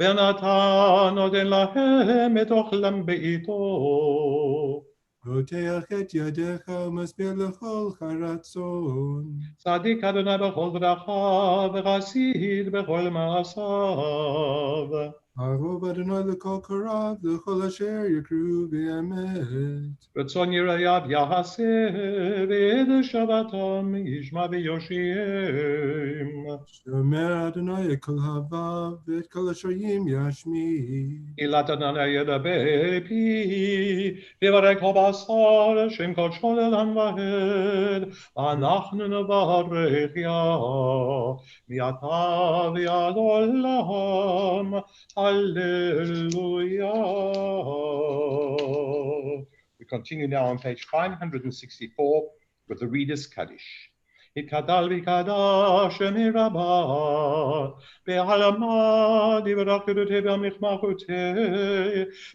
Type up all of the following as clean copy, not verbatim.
ונתן נותן להם את אוכלם בעיתו. פותח את ידיך ומשביע לכל הרצון. צדיק אדוני בכל דרכיו, וחסיד בכל מעשיו. אהוב אדוני לכל קרב, לכל אשר יקראו באמת. רצון יראיו יעשה, ואת שבתם ישמע ויושיעם. שומר אדוני את כל הבב, ואת כל השרים ישמיע. תהילת אדוני ידבר פי, ויברך כל בשר, שם קודשו לעולם ועד, ואנחנו נברך יה, מעתה ועד עולם, הללויה. We continue now on page 564 with the Reader's Kaddish. התקדל ויקדש מרבה, בעלמא דברך קדותי במחמכותי,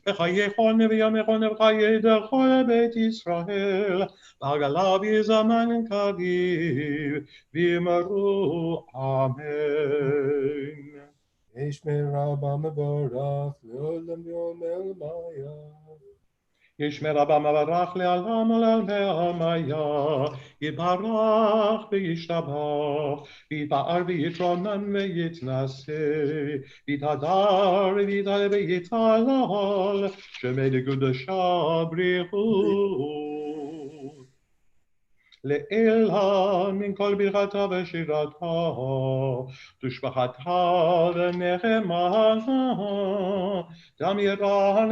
בחייכון וימיכון ובחיי דרכו לבית ישראל, בעגלה בזמן קריב, ואמרו אמן. ישמר רבה מבורך, לעולם יאמר מיה. ישמר רבה מברך לעולם ולעלמיה, יתברך וישתבח, ויתפאר ויתרומם ויתנשא, ויתהדר ויתעלה ויתהלל, שמי קדושה בריחו. לאלה מן כל ברכתה ושירתה, תושבחתה ונחמתה, תמירן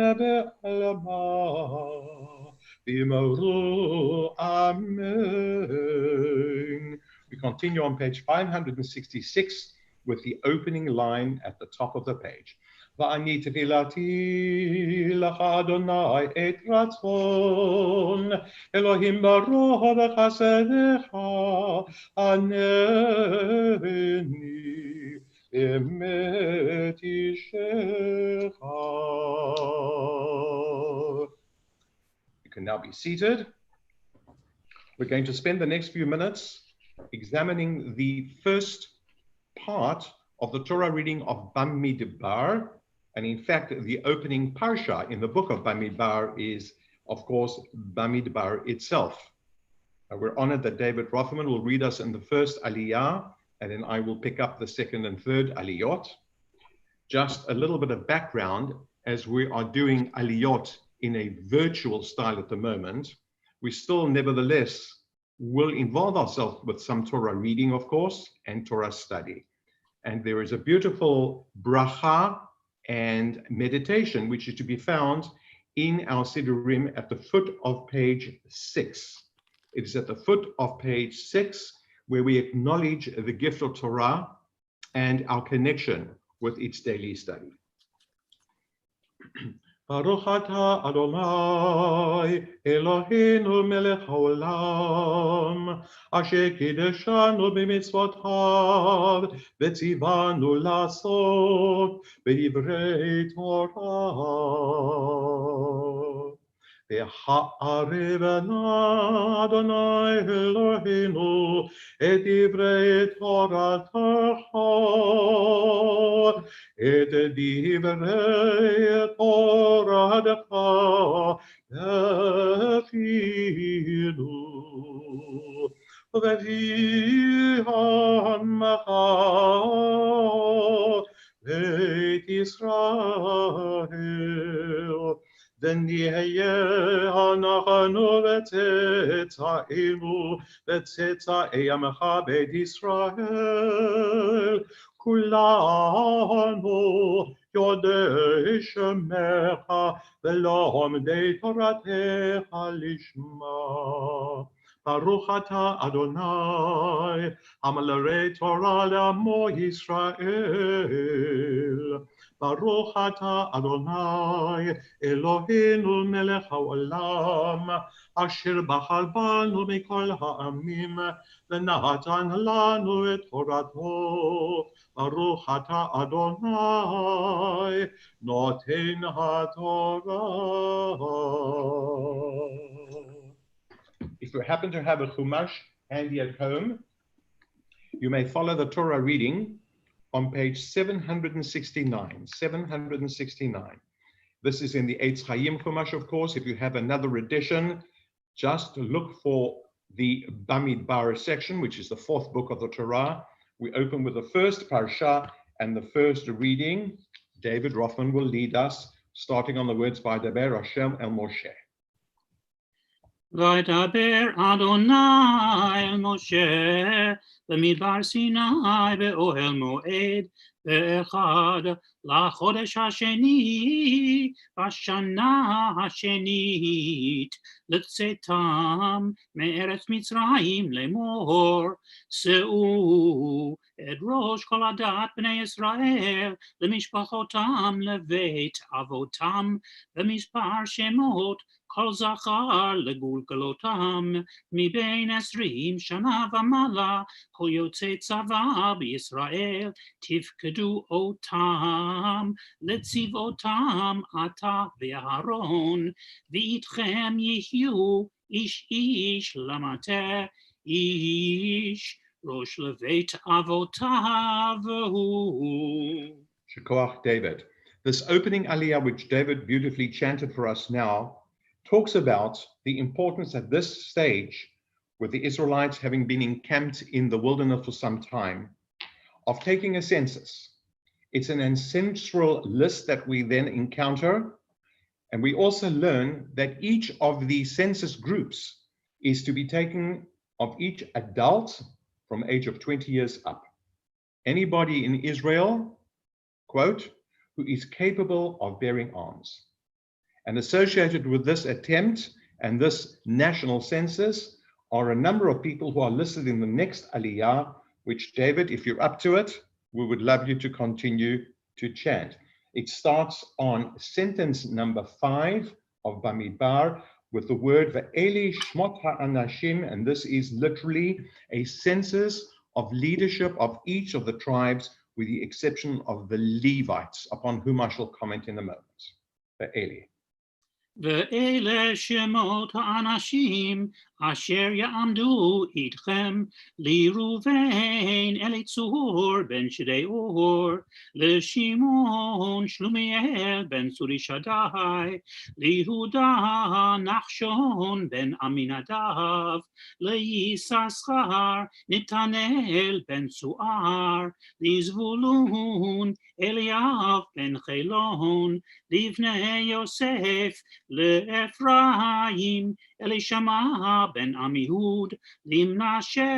בעלמה, ואמרו amen. We continue on page 566 with the opening line at the top of the page. ואני תפילתי לך אדוני את רצון, אלוהים ברוך וחסדך, ענני אמת אישך. You can now be seated. We're going to spend the next few minutes examining the first part of the Torah reading of Bamidbar. And in fact, the opening parsha in the book of Bamidbar is, of course, Bamidbar itself. We're honored that David Rothman will read us in the first aliyah, and then I will pick up the second and third aliyot. Just a little bit of background, as we are doing aliyot in a virtual style at the moment, we still nevertheless will involve ourselves with some Torah reading, of course, and Torah study. And there is a beautiful bracha and meditation, which is to be found in our Siddurim at the foot of page 6. It is at the foot of page 6 where we acknowledge the gift of Torah and our connection with its daily study. Baruch atah Adonai Eloheinu melech haolam, asher kiddushanu b'mitzvotav, v'tzivanu la'asot b'divrei Torah. Ariv Adonai Eloheinu et divrei Toratecha, et divrei Toratecha efinu, v'vihan macha beit Yisrael. ונהיה אנחנו וצאצאינו וצאצאי עמך בית ישראל, כולנו יודעי שמך ולומדי תורתך לשמה. ברוך אתה אדוני המלא תורה לעמו ישראל. ברוך אתה אדוני אלוהינו מלך העולם, אשר בחר בנו מכל העמים ונתן לנו את תורתו. ברוך אתה אדוני נותן התורה. If you happen to have a Chumash handy at home, you may follow the Torah reading on page 769. 769. This is in the Eitz Chaim Chumash, of course. If you have another edition, just look for the Bamidbar section, which is the 4th book of the Torah. We open with the first parsha and the first reading. David Rothman will lead us, starting on the words by Daber Hashem el Moshe. וידבר אדוני אל משה במדבר סיני באוהל מועד באחד לחודש השני בשנה השנית לצאתם מארץ מצרים לאמור שאו את ראש כל הדת בני ישראל למשפחותם לבית אבותם במספר שמות כל זכר לגולגלותם מבין 20 שנה ומעלה כל יוצא צבא בישראל תפקדו אותם לצבאותם אתה ואהרון ואיתכם יהיו איש איש למטה איש ראש לבית אבותיו הוא. Shekoach David. This opening aliyah, which David beautifully chanted for us now, talks about the importance at this stage, with the Israelites having been encamped in the wilderness for some time, of taking a census. It's an ancestral list that we then encounter, and we also learn that each of the census groups is to be taken of each adult from age of 20 years up. Anybody in Israel, quote, who is capable of bearing arms. And associated with this attempt and this national census are a number of people who are listed in the next aliyah, which, David, if you're up to it, we would love you to continue to chant. It starts on sentence number 5 of Bamidbar with the word Ve'eli Shmot HaAnashim, and this is literally a census of leadership of each of the tribes, with the exception of the Levites, upon whom I shall comment in a moment. Ve'eli. ואלה שמות האנשים אשר יעמדו איתכם לראובן אליצור בן שדאור לשמעון שלומיאל בן צורישדאי ליהודה נחשון בן עמינדב ליששכר נתנאל בן צוער לזבולון אליאב בן חילון לבני יוסף לאפרים אלישמע בן עמיהוד למנשה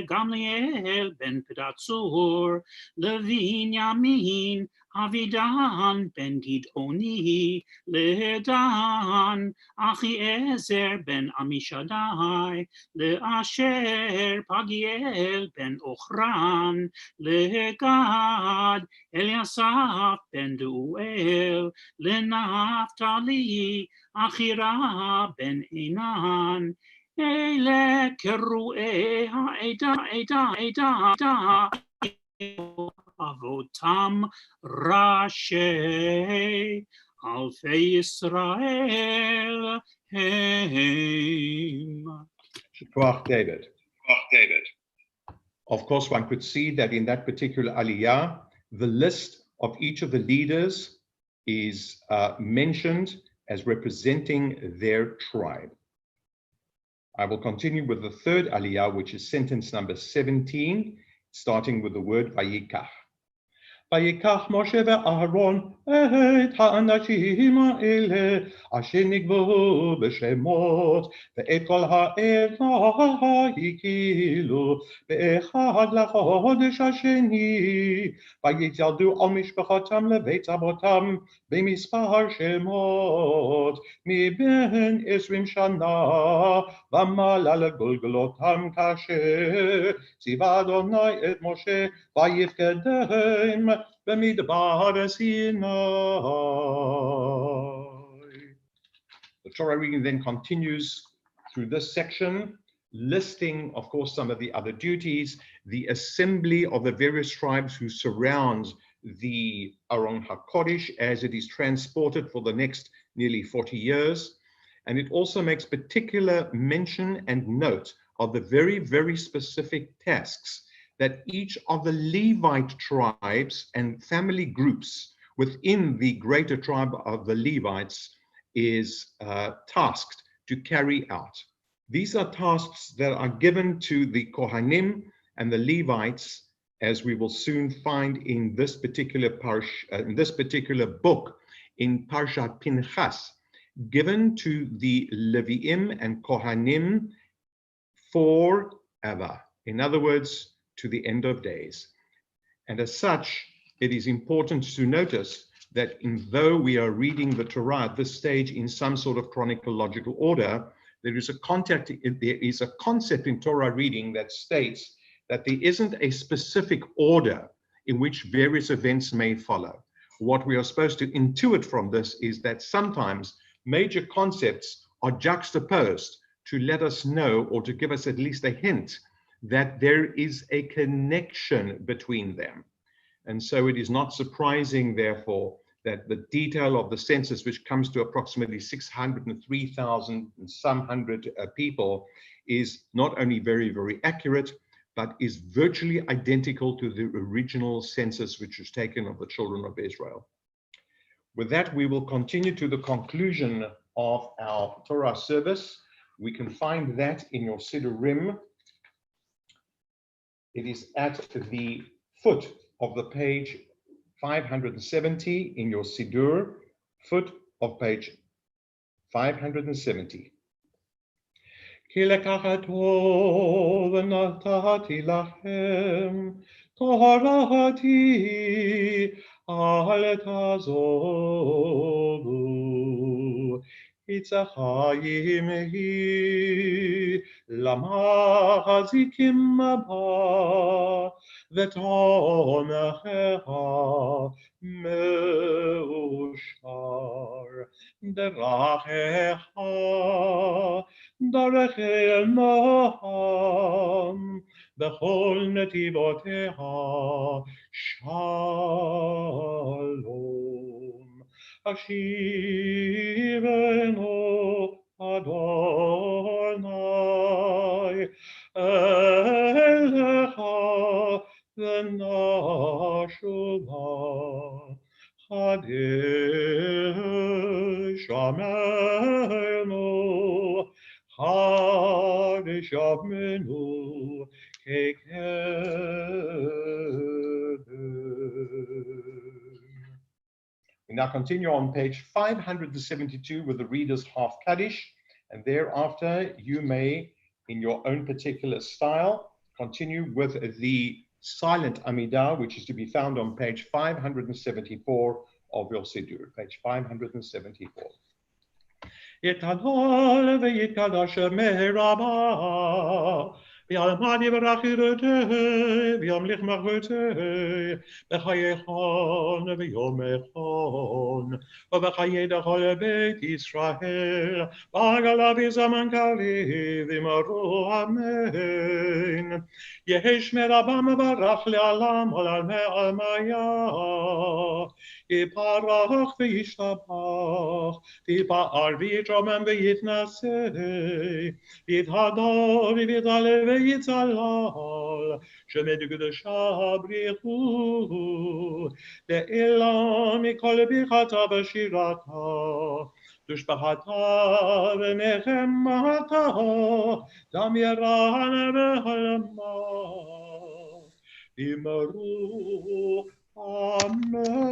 גמליאל בן פדצור לבנימין אבידן בן גדעוני לדן אחיעזר בן עמישדי לאשר פגיאל בן אוכרן לגד אליסף בן דואל לנפתלי אחירה בן עינן אלה קרואי העדה אבותם ראשי אלפי ישראל הם. Shekoach David. Of course, one could see that in that particular aliyah, the list of each of the leaders is mentioned as representing their tribe. I will continue with the third aliyah, which is sentence number 17, starting with the word Vayikach. ויקח משה ואהרון את האנשים האלה אשר נקבעו בשמות ואת כל העדה הקהילו באחד לחודש השני ויצעדו על משפחתם לבית אבותם במספר שמות מבין 20 שנה ומעלה לגולגלותם כאשר ציווה אדוני את משה ויפקדם במדבר סיני. The Torah reading then continues through this section, listing, of course, some of the other duties, the assembly of the various tribes who surround the Aron HaKodesh as it is transported for the next nearly 40 years. And it also makes particular mention and note of the very, very specific tasks that each of the Levite tribes and family groups within the greater tribe of the Levites is tasked to carry out. These are tasks that are given to the Kohanim and the Levites, as we will soon find in this particular book, in Parshat Pinchas, given to the Leviim and Kohanim forever. In other words, to the end of days. And as such, it is important to notice that though we are reading the Torah at this stage in some sort of chronological order, there is a concept in Torah reading that states that there isn't a specific order in which various events may follow. What we are supposed to intuit from this is that sometimes major concepts are juxtaposed to let us know, or to give us at least a hint, that there is a connection between them. And so it is not surprising, therefore, that the detail of the census, which comes to approximately 603,000 and some hundred people, is not only very, very accurate, but is virtually identical to the original census which was taken of the children of Israel. With that, we will continue to the conclusion of our Torah service. We can find that in your Siddurim. It is at the foot of the page 570 in your Siddur, foot of page 570. כי לקחתו ונתתי לכם תורתי אל תעזובו יצחיים היא למחזיקים בה ותומכיה מאושר דרכיה דרך אלוהים בכל נתיבותיה שלום. השיבנו אדוני אליך ונשובה. חדש עמנו, חדש עמנו We now continue on page 572 with the reader's half Kaddish, and thereafter you may, in your own particular style, continue with the silent Amidah, which is to be found on page 574 of your Siddur, page 574. יתהלל ויתקדש מרבה ויעמד יברך ירדתי וימליך מחבתי בחייכון ויומכון ובחיי דכל בית ישראל ועגלה בזמן קריב אמרו אמן. יש מרבה מברך לעולם עולם ועלמיה יפרח וישתבח ויפאר ויתרומם ויתנשא ויתהדר ויתעלה ויצלל שמי דקדושה בריחו לעילם מכל ברכתה ושירתה ושפחתה ונחמתה דם ירענה והלמה אמרו אמן.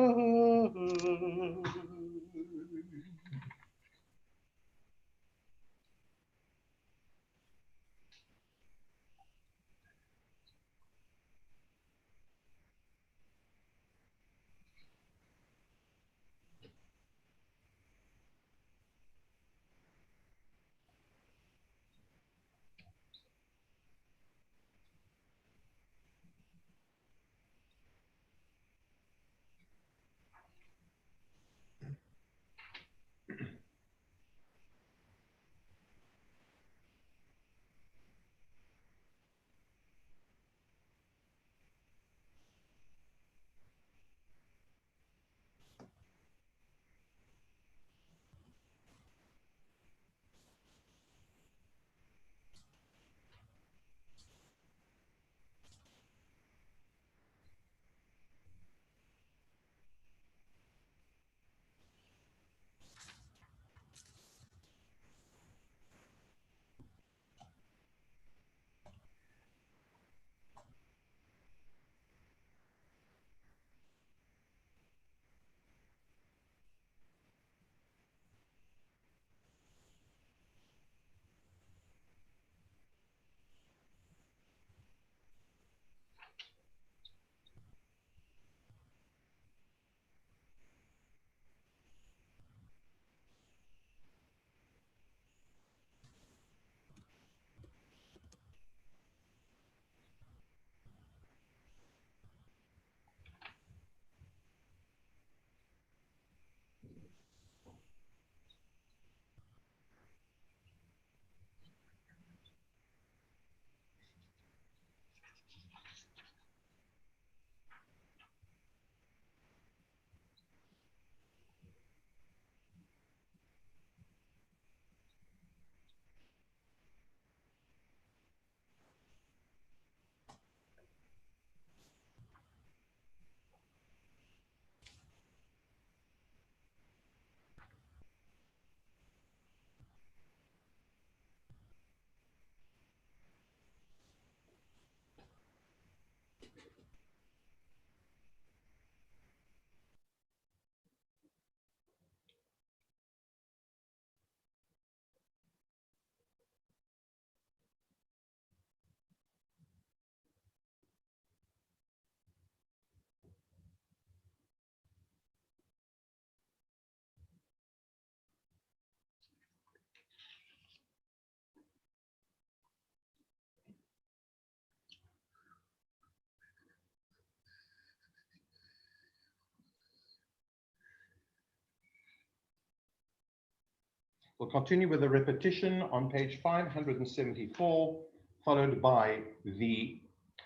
We'll continue with the repetition on page 574, followed by the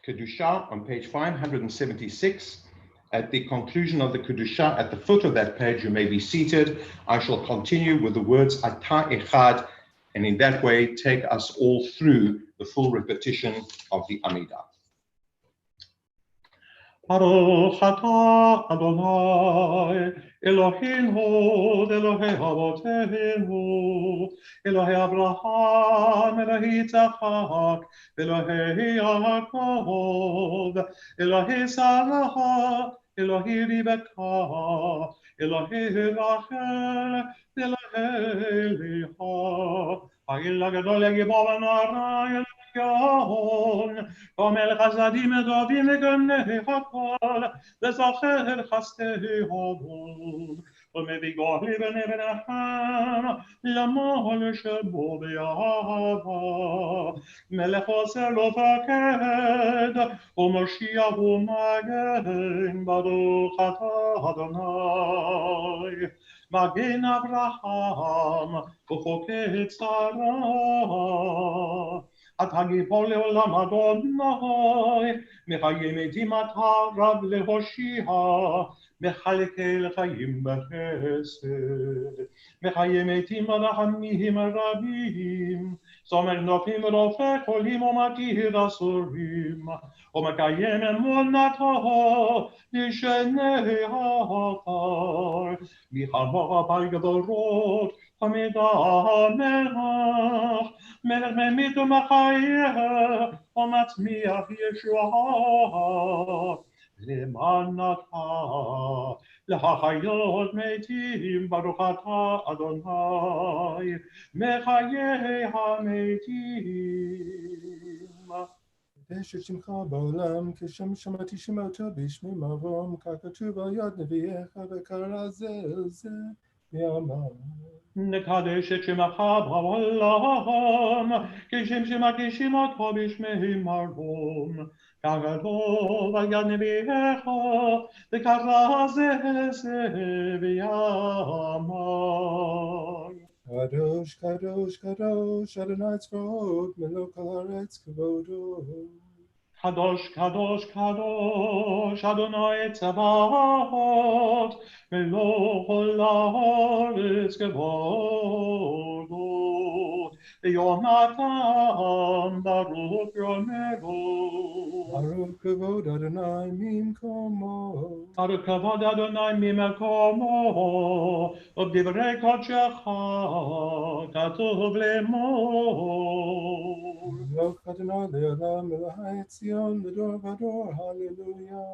Kedusha on page 576. At the conclusion of the Kedusha, at the foot of that page, you may be seated. I shall continue with the words Ata Echad, and in that way take us all through the full repetition of the Amidah. Baruch atah Adonai, Eloheinu, Elohei Avoteinu, Elohei Abraham, Elohei Yitzchak, Elohei Yaakov, Elohei Sarah, Elohei Rebekah, Elohei Rachel, Elohei Leah, Ha'il HaGadol Yagibor V'Nara, Yahon, Omel Chazadim Edovim V'Gamnei HaKol, V'Zocher Chastei Hadod, V'Mevigor Libnei V'Nachan, L'Amol Shebo B'Yahava, Melech Oser Lo Faked, U'Moshiach U'Magen, Baruch Atah Adonai, Magen Avraham, U'Chokei Tzara, אתה גיבור לעולם אדוני, מחיי מתים אתה רב להושיע, מחלקי לחיים בחסד, מחיי מתים רחמים רבים, סומך נופים ורופא חולים ומכיר אסורים, ומקיים אמונתו לשני האחר, מחמוך בגבורות עמידה מלך, מלך ממית ומחיה ומצמיח ישועה, למענתה להחיות מתים, ברוך אתה אדוני מחיי המתים. קדש את שמך בעולם, כשם שמעתי שמעתו בשמי מרום, כך כתוב על יד נביאך וקרא זה אל זה ויאמר. נקדש את שמך בעולם, כשם שמעתי שמעתו בשמי מרום, כך כתוב על יד נביאך וקרא זה אל זה ויאמר. קדוש, קדוש, קדוש, אדוני צבאות, מלוא כל הארץ כבודו. קדוש, קדוש, קדוש, אדוני צבאות, מלוא כל הארץ כבודו. ויונתן ברוך יאמרו. ברוך כבוד אדוני ממקומו. ברוך כבוד אדוני ממקומו, ובדברי קודשך כתוב לאמור. ברוך אדוני לעולם אלוהי ציון לדור ודור, הללויה.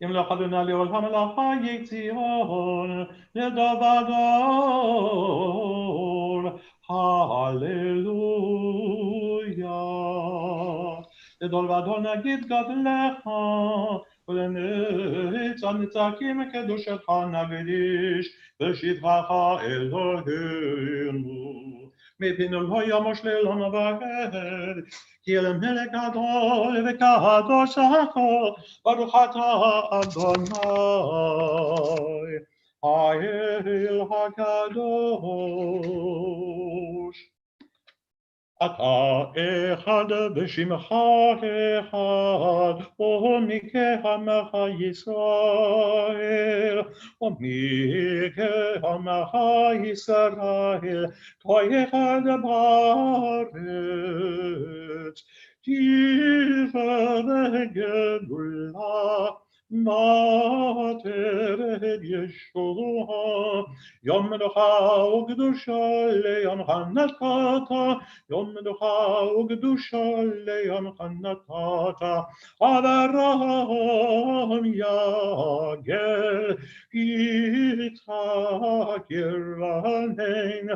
ימלוך אדוני לעולם אלוהי ציון לדור ודור, הללויה. לדור ודור נגיד גדלך, ולנצח נצחים קדושתך נקדיש, בשבחך אלוהינו. מפינו לא ימוש לעולם ועד, כי אל המלך גדול וקדוש הכל, ברוך אתה אדוני, האל הקדוש. אתה אחד ושמך אחד, ומי כעמך ישראל, ומי כעמך ישראל, כה אחד בארץ, תפארת גדולה, מעטרת ישועה, יום מנוחה וקדושה ליומך נתת, יום מנוחה וקדושה ליומך נתת, אברהם יגל, יצחק ירנן,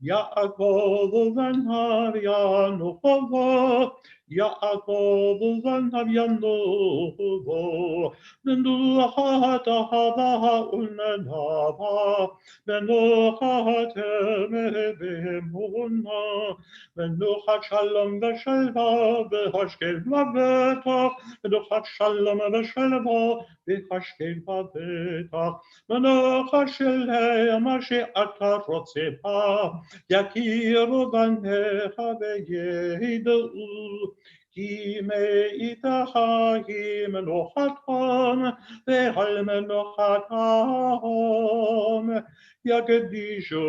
יעקב בניו ינוחו, Yaakov uvanav Yanovo, Menuchat ahava ulmenava, Menuchat emet be'emuna, Menuchat shalom v'shelva v'hashkel v'vetach, Menuchat shalom v'shelva v'hashkel v'vetach, Menuchat shelei ma she'ata rotze ba, Yakiru banecha ve'yedeu, Ki me'itacha hi menuchatam ve'al menuchatam Yagdishu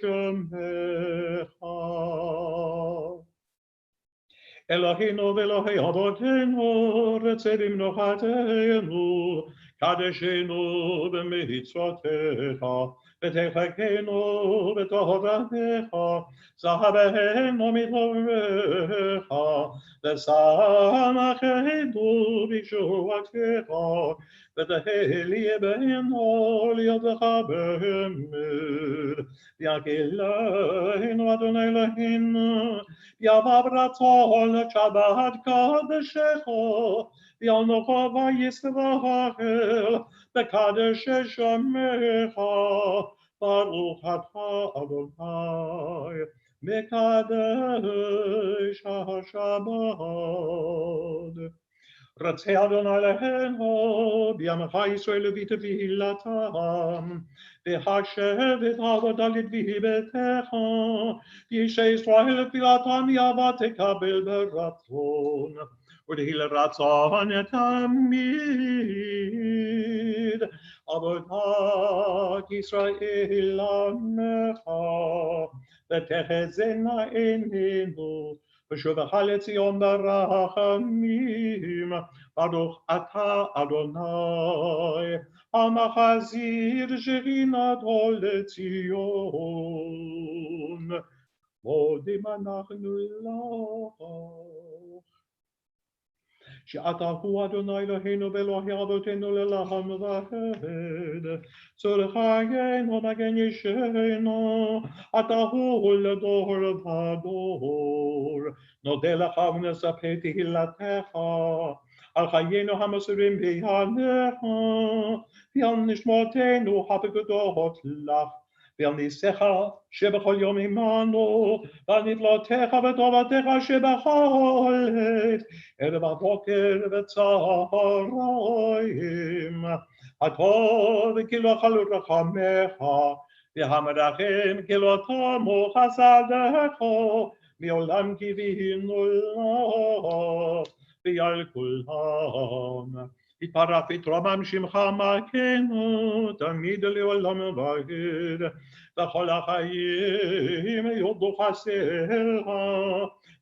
Shemecha. Eloheinu v'Elokei Avotenu retzevim nochatenu kadeshenu b'mitzvotecha v'techakenu b'toratecha zahavenu mitorecha v'samachenu b'shuatecha v'teheli b'enu liyadecha b'emed v'yakileinu Adonai Eloheinu Yavabratzol Shabbat Kadeshecho Yanocha Vayisrahel Bekadesh Shemecha Baruch Atah Adonai Mekadesh HaShabbat Ratzei Adonai Eloheinu b'yamcha Yisrael v'tefilatam v'hashev et havodalit v'hibetecha v'yishei Yisrael tfilatam yava tekabel beratzon v'tehil ratzon tamid avodat Yisrael amecha v'techezena einenu V'shuvach leTzion barachamim, Baruch Atah Adonai, Hamachazir Shechinato leTzion, Modim anachnu lach. She'ata hu Adonai Eloheinu v'Elohei avotenu le'olam va'ed, tzorchayenu magen yishenu, ata hu ledor v'ador, nodeh lecha v'nesapeh tehilatecha, al chayenu hamasurim b'yanecha, v'al nishmotenu hapekudot lach, ועל ניסיך שבכל יום עמנו, ועל נפלאותיך וטובתך שבכל עת, ערב הבוקר וצהריים. הטוב כאילו חלות רחמך, והמרחם כאילו תמו חסדך, מעולם קיווינו לך, ועל כולם. יתברך ויתרומם שמך מלכנו, תמיד לעולם ועד, וכל החיים יודו חסדך,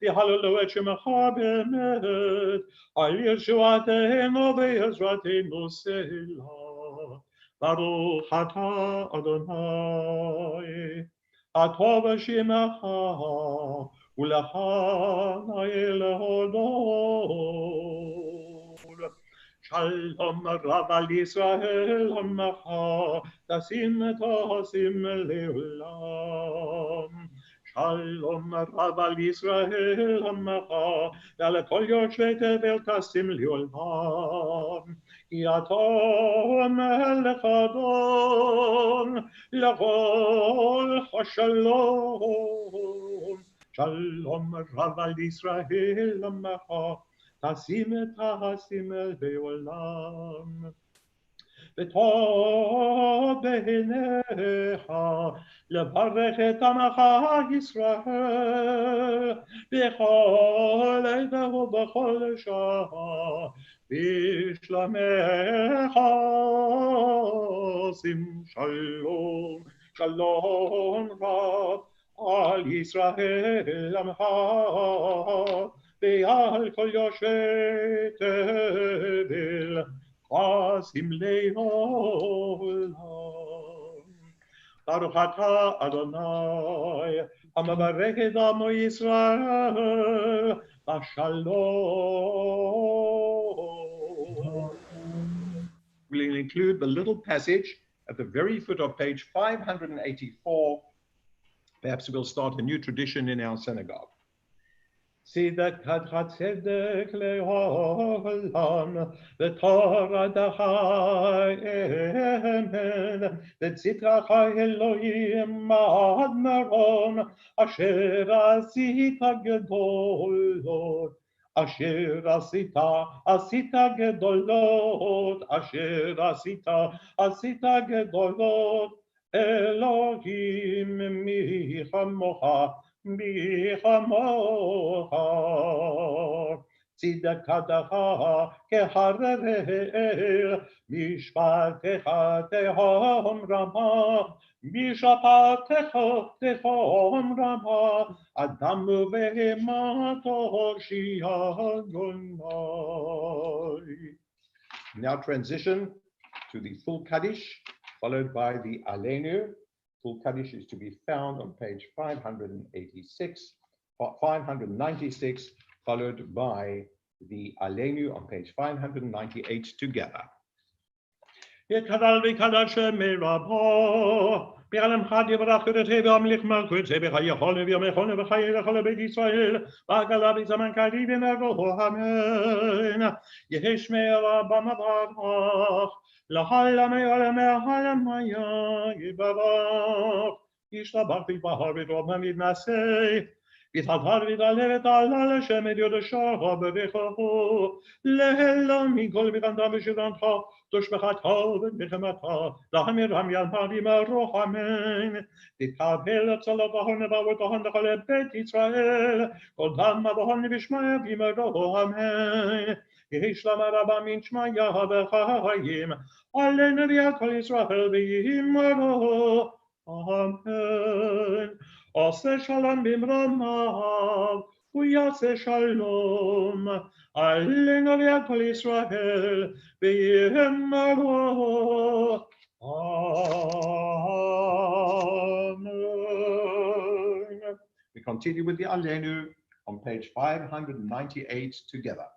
ויהללו את שמך באמת, על ישועתנו ועזרתנו סלה. ברוך אתה אדוני, הטוב שמך, ולך נאה להודות. Shalom Rav al Yisrael Hamacha, Tasim Tasim Leolam. Shalom Rav al Yisrael Hamacha, Ve'al kol yoshvei tevel Tasim Leolam. Ki ato melech Adon, L'chol Hashalom. Shalom Rav al Yisrael Hamacha, Tasim tasim ve'olam, v'tov b'einecha levarech et amcha Yisrael b'chol עת ובכל שעה v'shlomecha sim shalom shalom rav al Yisrael amcha ועל כל יושבי תבל חסים לעולם. ברוך אתה אדוני המברך את עמו ישראל בשלום. We'll include the little passage at the very foot of page 584. Perhaps we'll start a new tradition in our synagogue. צדקת הצדק לעולם, ותורתך אמן, וצדקך אלוהים עד מרום, אשר עשית גדולות, אשר עשית גדולות, אשר עשית גדולות, אלוהים מי כמוך, מי כמוך. צדקתך כהרר, משפטך תהום רמה, משפטך תהום רמה, אדם ובהמה תושיע אדוני. Now transition to the full Kaddish, followed by the Aleinu. Full Kaddish is to be found on page 596, 596, followed by the Aleinu on page 598 together. בעלמך דברך קודשי והמליך מלכותי בחיי חול ויומי חול וחיי לכל בית ישראל ועגלה בזמן קריב ונבוא אמן. יהי שמי רבה מברך לעלמי עולמי העלמי יברך. ישתבח ויתבהר ויתרומם ויתנשא ויתהדר ויתעלה ותעלה לשם את ידושו בברכו להילה מכל בגנתם ושבנתך תושבחתך ובנחמתך להמירם ילמד ימרוך אמן. תתקבל הצלתהן ובאותהן לכל בית ישראל כל דם מבהן ושמיה וימרוך אמן. יהי שלום רבה מן שמיה בחיים עלינו ועל כל ישראל וימרוך אמן. עושה שלום במרומיו ויעשה שלום עלינו ועל כל ישראל ויאמרו Amen. We continue with the Aleinu on page 598 together.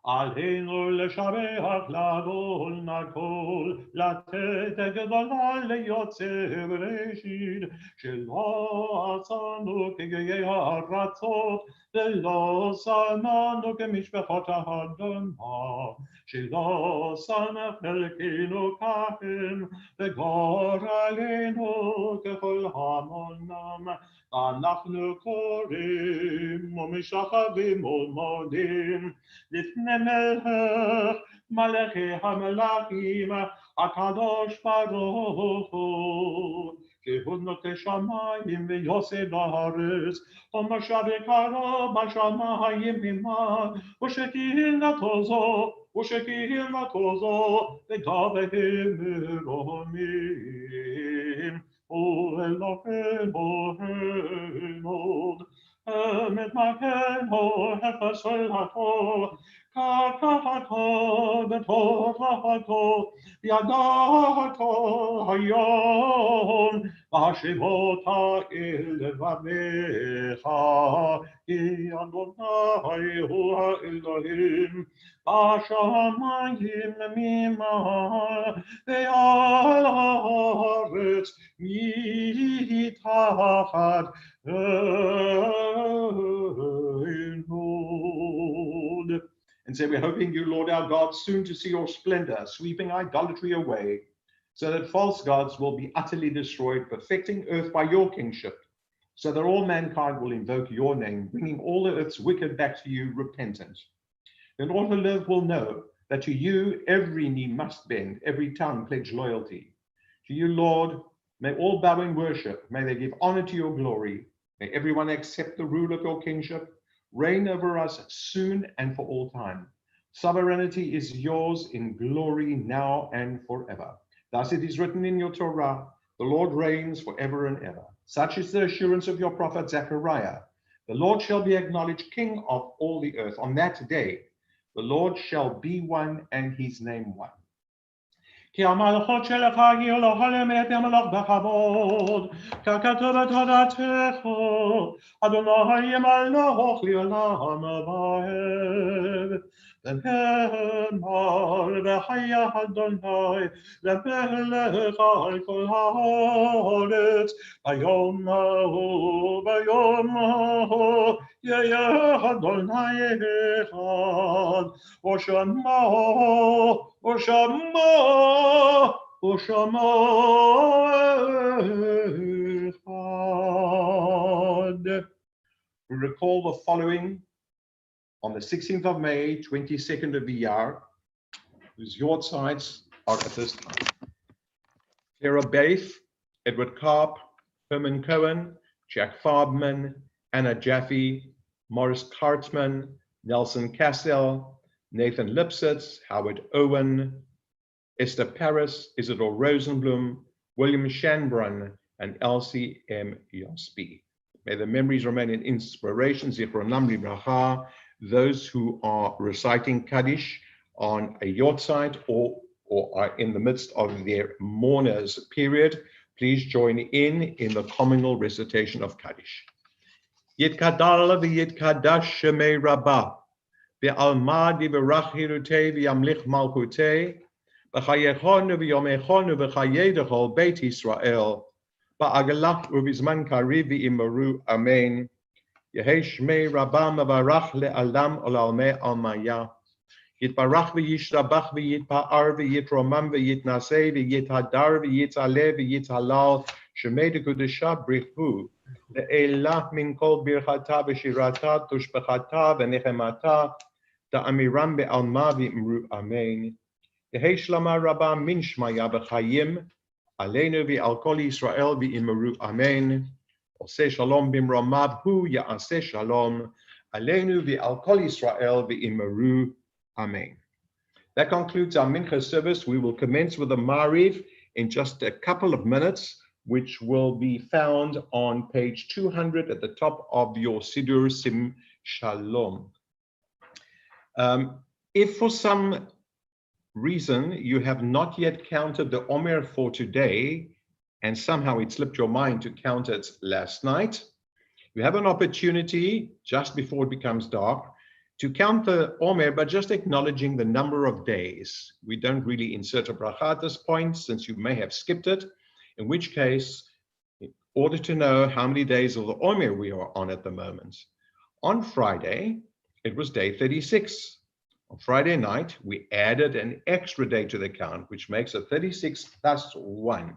עלינו לשבח לאדון הכל, לתת גדולה ליוצר בראשית, שלא עשנו כגויי הארצות, ולא שמנו כמשפחות האדמה, שלא שם חלקנו כהם, וגורלנו ככל המונם. אנחנו קוראים ומשחווים ומודים לפני מלך מלכי המלכים הקדוש ברוך הוא, כי הוא נוטה שמיים ויוסד הארץ, ומשב יקרו בשמיים ממעל, ושקהילתו זו וגבהם מרומים. ואלוהינו הנוד, אמת מגנו הפסלתו, קרקעתו בתורתו, ידעתו היום, והשיבותה אל לבביך, כי אדוני הוא האלוהים, בשמיים ממעל, ועל הארץ מתחת הנוד. And say, we're hoping you, Lord our God, soon to see your splendor, sweeping idolatry away, so that false gods will be utterly destroyed, perfecting earth by your kingship, so that all mankind will invoke your name, bringing all the earth's wicked back to you repentant. Then all who live will know that to you every knee must bend, every tongue pledge loyalty. To you, Lord, may all bow in worship, may they give honor to your glory, may everyone accept the rule of your kingship, reign over us soon and for all time. Sovereignty is yours in glory now and forever. Thus it is written in your Torah, the Lord reigns forever and ever. Such is the assurance of your prophet Zechariah. The Lord shall be acknowledged king of all the earth. On that day, the Lord shall be one and his name one. כי המלכות שלך היא אלוהים את המלך בכבוד, ככתוב בתורתך, אדוני מלוך לעולם ועד. ונאמר בחיי אדוני למלך על כל הארץ, ביום ההוא יהיה אדוני אחד, ושמע, ושמע, ושמע אחד. We recall the following on the 16th of May, 22nd of Iyar, whose Yortsides are at this time. Clara Baith, Edward Karp, Herman Cohen, Jack Farbman, Anna Jaffe, Morris Cartman, Nelson Cassell, Nathan Lipsitz, Howard Owen, Esther Paris, Isidore Rosenblum, William Shanbrun, and Elsie M. Yospi. May the memories remain in inspiration, Zichronam Libracha, those who are reciting Kaddish on a Yortzeit or are in the midst of their mourners period, please join in the communal recitation of Kaddish. Yitkadal v'yitkadash shemei rabbah, v'alma divrach hirutei v'yamlich malchutei, v'chayechonu v'yomechonu v'chayedechol beit Yisrael, ba'agalach u'bizman kariv v'imaru, amen. Yehei shmei rabbah mevarach le'alam olalmei almaya. Yitbarach v'yishtabach v'yitpa'ar v'yitromam v'yitnaseh v'yithadar v'yitzaleh v'yithalal shemei dekudesha brichu le'elah min kol birchata v'shirata tushbechata v'nechemata ta'amiram be'alma v'imru amen. Yehei shlama rabba min shmaya v'chayim aleinu v'al kol Yisrael v'imru amen. Oseh shalom bimromav hu ya'aseh shalom aleinu v'al kol Yisrael v'imru amen. That concludes our Minhah service. We will commence with the Mariv in just a couple of minutes, which will be found on page 200 at the top of your Siddur Sim Shalom. If for some reason you have not yet counted the Omer for today, and somehow it slipped your mind to count it last night, you have an opportunity just before it becomes dark to count the Omer by just acknowledging the number of days. We don't really insert a bracha at this point, since you may have skipped it, in which case, in order to know how many days of the Omer we are on at the moment. On Friday, it was day 36. On Friday night, we added an extra day to the count, which makes it 36 plus 1.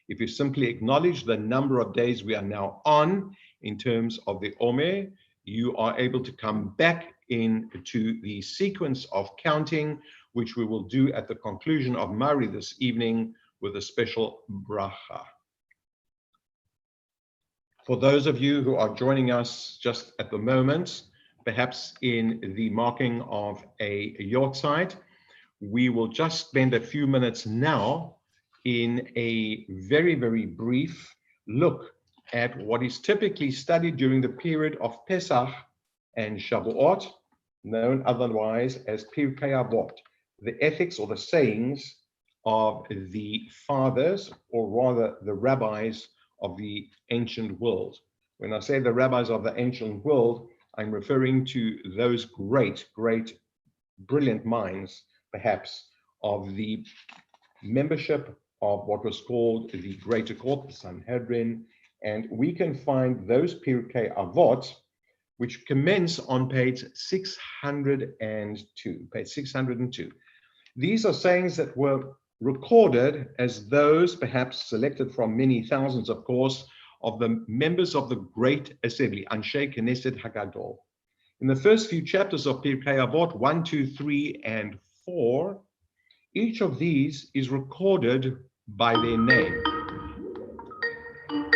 If you simply acknowledge the number of days we are now on in terms of the Omer, you are able to come back into the sequence of counting, which we will do at the conclusion of Mari this evening with a special bracha. For those of you who are joining us just at the moment, perhaps in the marking of a Yortzeit, we will just spend a few minutes now in a very, very brief look at what is typically studied during the period of Pesach and Shavuot, known otherwise as Pirkei Avot, the ethics or the sayings of the fathers, or rather the rabbis of the ancient world. When I say the rabbis of the ancient world, I'm referring to those great, brilliant minds, perhaps, of the membership of what was called the Greater Court, the Sanhedrin, and we can find those Pirkei Avot which commence on page 602. Page 602. These are sayings that were recorded as those, perhaps selected from many thousands, of course, of the members of the Great Assembly, Anshe Knesset Hagadol. In the first few chapters of Pirkei Avot, 1, 2, 3, and 4, each of these is recorded by their name.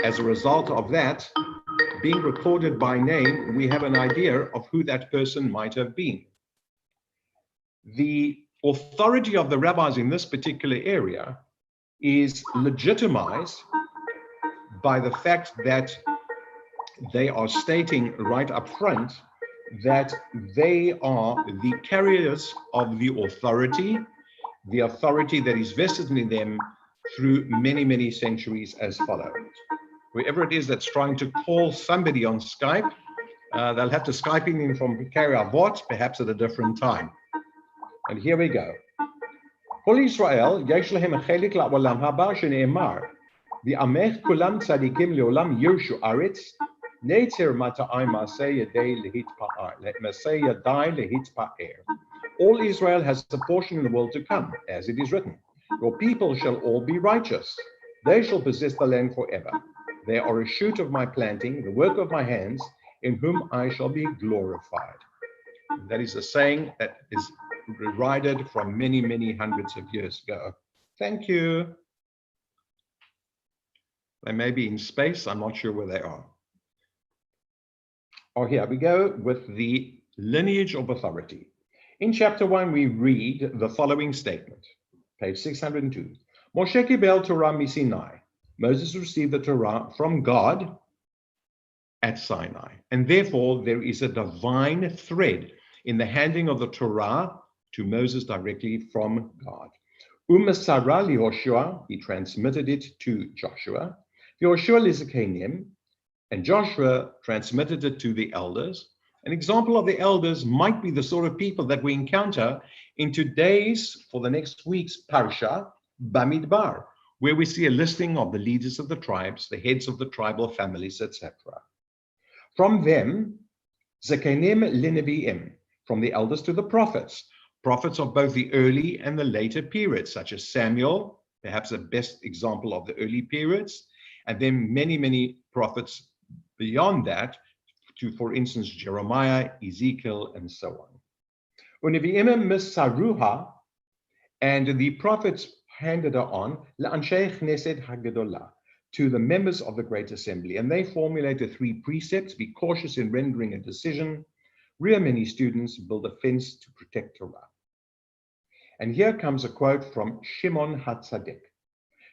As a result of that, being recorded by name, we have an idea of who that person might have been. The authority of the rabbis in this particular area is legitimized by the fact that they are stating right up front that they are the carriers of the authority that is vested in them through many, many centuries as follows. Whoever it is that's trying to call somebody on Skype, they'll have to Skype in from Pirkei Avot, perhaps at a different time. And here we go. Kol Yisrael, yesh lehem chelik la'olam haba shene'emar, v'amech kulam tzadikim le'olam yirshu aretz, Neter mata'ai maseh yadei lehitpa'er. All Israel has a portion in the world to come, as it is written. Your people shall all be righteous. They shall possess the land forever. They are a shoot of my planting, the work of my hands, in whom I shall be glorified. And that is a saying that is derided from many, many hundreds of years ago. Thank you. They may be in space. I'm not sure where they are. Oh, here we go with the lineage of authority. In chapter 1, we read the following statement, page 602. Moshe kibel Torah miSinai. Moses received the Torah from God at Sinai. And therefore, there is a divine thread in the handing of the Torah to Moses directly from God. Umasara liHoshua, he transmitted it to Joshua. Yehoshua liZakanim, and Joshua transmitted it to the elders. An example of the elders might be the sort of people that we encounter in today's, for the next week's Parsha, Bamidbar, where we see a listing of the leaders of the tribes, the heads of the tribal families, etc. From them, Zakanim Lineviim, from the elders to the prophets, prophets of both the early and the later periods, such as Samuel, perhaps the best example of the early periods, and then many, many prophets beyond that, to, for instance, Jeremiah, Ezekiel, and so on. Unevi'im misaruha, and the prophets handed her on, la'anshei Knesset Hagadolah, to the members of the Great Assembly, and they formulated 3 precepts: be cautious in rendering a decision, rear many students, build a fence to protect Torah. And here comes a quote from Shimon HaTzadik.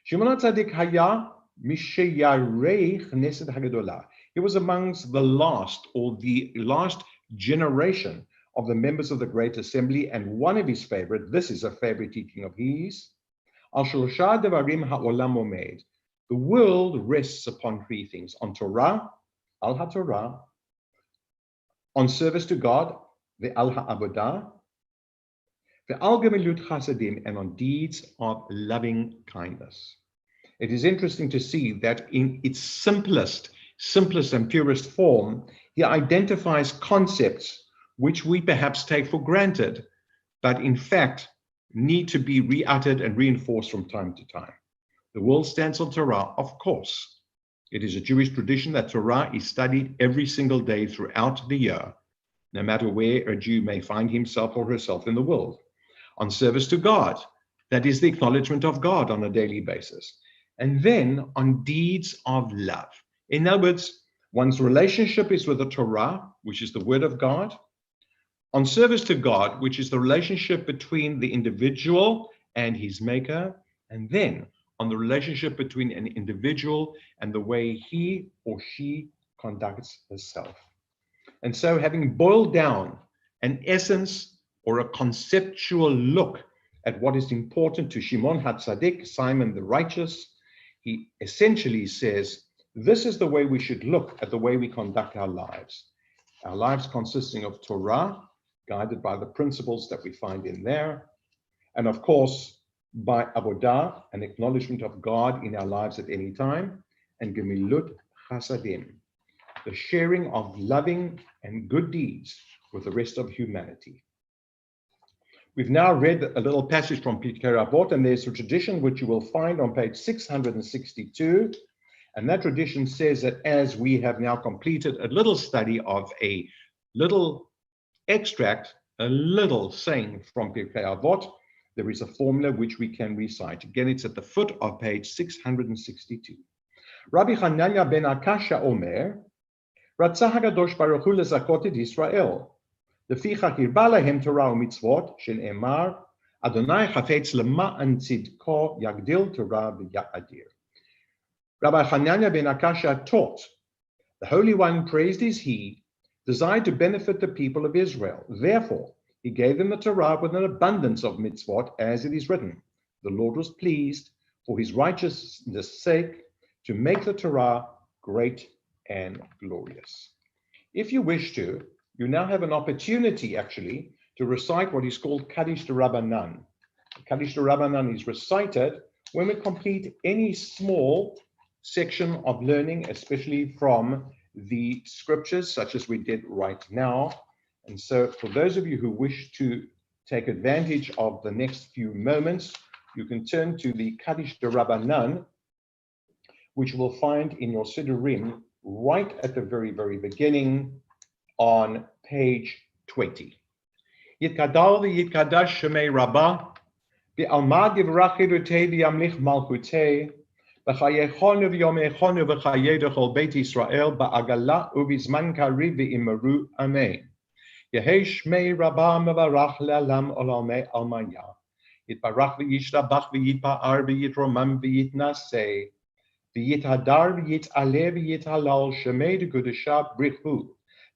Shimon HaTzadik haya misheyarei Knesset Hagadolah. He was amongst the last, or the last generation of the members of the Great Assembly, and one of his favorite, this is a favorite teaching of his, Al Shlosha Devarim Ha'olam Omed. The world rests upon 3 things: on Torah, Al HaTorah, on service to God, the Al HaAvodah, the Al Gemilut Chasadim, and on deeds of loving kindness. It is interesting to see that in its simplest and purest form, he identifies concepts which we perhaps take for granted, but in fact need to be re-uttered and reinforced from time to time. The world stands on Torah, of course. It is a Jewish tradition that Torah is studied every single day throughout the year, no matter where a Jew may find himself or herself in the world. On service to God, that is the acknowledgement of God on a daily basis. And then on deeds of love. In other words, one's relationship is with the Torah, which is the word of God. On service to God, which is the relationship between the individual and his maker. And then on the relationship between an individual and the way he or she conducts herself. And so, having boiled down an essence or a conceptual look at what is important to Shimon HaTzadik, Simon the Righteous, he essentially says, this is the way we should look at the way we conduct our lives. Our lives consisting of Torah, guided by the principles that we find in there, and of course, by Avodah, an acknowledgement of God in our lives at any time, and Gemilut Chasadim, the sharing of loving and good deeds with the rest of humanity. We've now read a little passage from Pirkei Avot, and there's a tradition which you will find on page 662, and that tradition says that as we have now completed a little study of a little extract, a little saying from Pirkei Avot, there is a formula which we can recite. Again, it's at the foot of page 662. Rabbi Hanania ben Akasha Omer, Ratzah HaKadosh Baruch Hu lezakot et Yisrael. Lefichach hirba lahem Torah u'mitzvot, shene'emar, Adonai chafetz lema'an tzidko yagdil Torah v'ya'adir. Rabbi Hanania ben Akasha taught, the Holy One, praised is He, desired to benefit the people of Israel. Therefore, He gave them the Torah with an abundance of mitzvot, as it is written. The Lord was pleased, for His righteousness' sake, to make the Torah great and glorious. If you wish to, you now have an opportunity, actually, to recite what is called Kaddish D'Rabbanan. Kaddish D'Rabbanan is recited when we complete any small section of learning, especially from the scriptures, such as we did right now. And so for those of you who wish to take advantage of the next few moments, you can turn to the Kaddish de Rabbanan, which you will find in your Siddurim right at the very, very beginning on page 20. Yitkadal v'yitkadash shemei Rabbah, v'alma divrach chidutei v'yamlich malchutei, v'chayechonu v'yomechonu v'chayedech Beit Yisrael ba'agala u'bizman kariv v'imeru amen. Yehei shmei Rabbah mevarach le'alam olamei almaya. Yitbarach v'yishtabach v'yitpa'ar v'yitromam v'yitnaseh. V'yithadar v'yit'aleh v'yithalal shemei d'kudusha brichu.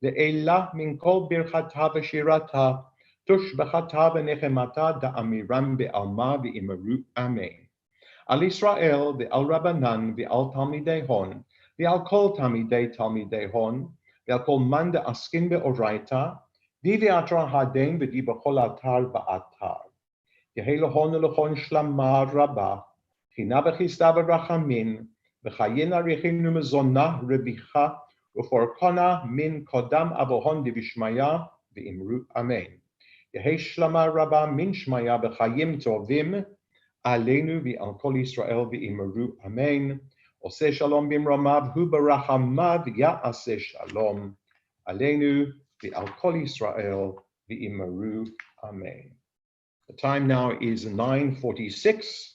Le'elah min kol birchata v'shirata. Tush b'chata v'nechemata da'amiram be'alma v'imeru amen. Al Yisrael v'al Rabbanan v'al Talmidei Hon v'al kol Talmidei Hon v'al kol man da'askin be'oraita v'vi'atra haden v'di b'chol atar ba'atar. Yehei lehon lehon shlamar rabah china v'chista v'rachamin v'chayin arichinu mezonah rebicha u'forkona min kodam avohon divishmaya v'imru amen. Yehei shlamar rabah min shmaya v'chayim tovim Aleinu v'al kol Yisrael v'imeru amen. Oseh shalom b'imromav hu barachamav ya'aseh shalom. Aleinu v'al kol Yisrael v'imeru amen. The time now is 9:46,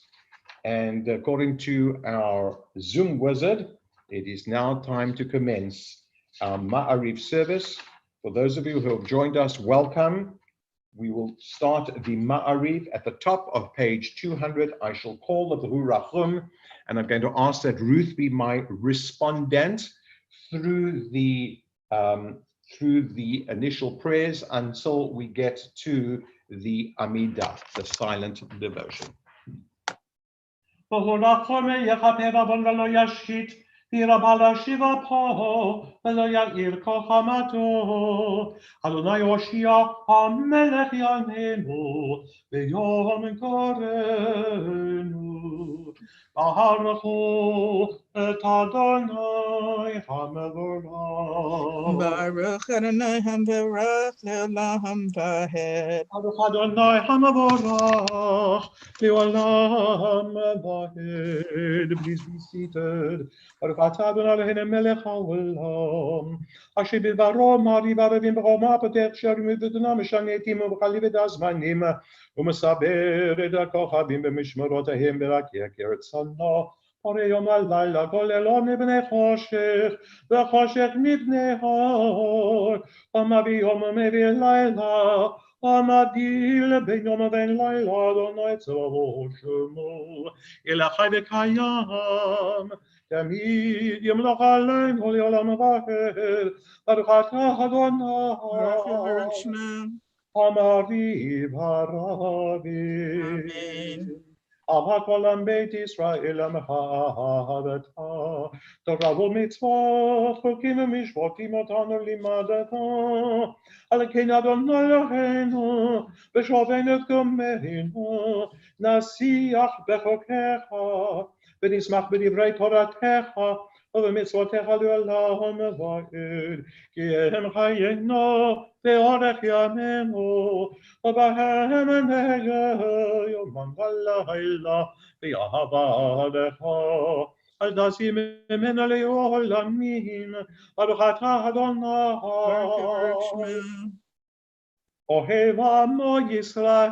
and according to our Zoom wizard, it is now time to commence our Ma'ariv service. For those of you who have joined us, welcome. We will start the Ma'ariv at the top of page 200. I shall call the V'hu and I'm going to ask that Ruth be my respondent through the initial prayers until we get to the Amidah, the silent devotion. Virabala Shiva Po, Veloya Irko Hamato, Adonai Oshia, Hamelech Yanenu, Veyom Korenu, Baruchu et Adonai Hamevorach. Baruch Adonai Hamevorach, Le'olam Vahed. Baruch Adonai Hamevorach, Le'olam Vahed. Please be seated. Baruch atah Adonai Eloheinu melech haolam, asher bidbaro ma'ariv arivim b'choma potech sharim v'dunam mishanetim u'b'chali v'dazmanim u'mesaber et ha'kochavim b'mishmerotahem v'rakek eretz hana porei yom ha'layla kol elon mibnei choshech v'choshech mibnei or ha'mavi yom u'mevi layla ha'madil ben yom u'ben layla Adonai tzava'ot shemo elachai v'kayam תמיד ימלוך עלינו לעולם ועד, ברוך אתה אדוני, המעריב הרבים. אהבת כל בית ישראל עמך אהבתך, תורה ומצוות, חוקים ומשפטים אותנו לימדת, על כן אדוני אלוהינו, ושובנו את גומנו, נשיח בחוקיך, ונשמח בדברי תורתך ובמצוותיך לעולם ועד, כי הם חיינו ואורך ימינו, ובהם נהיה יומם ולילה ויעבדך. אל תשים ממנו לעולמים, ברוך אתה אדוני, אוהב עמו ישראל.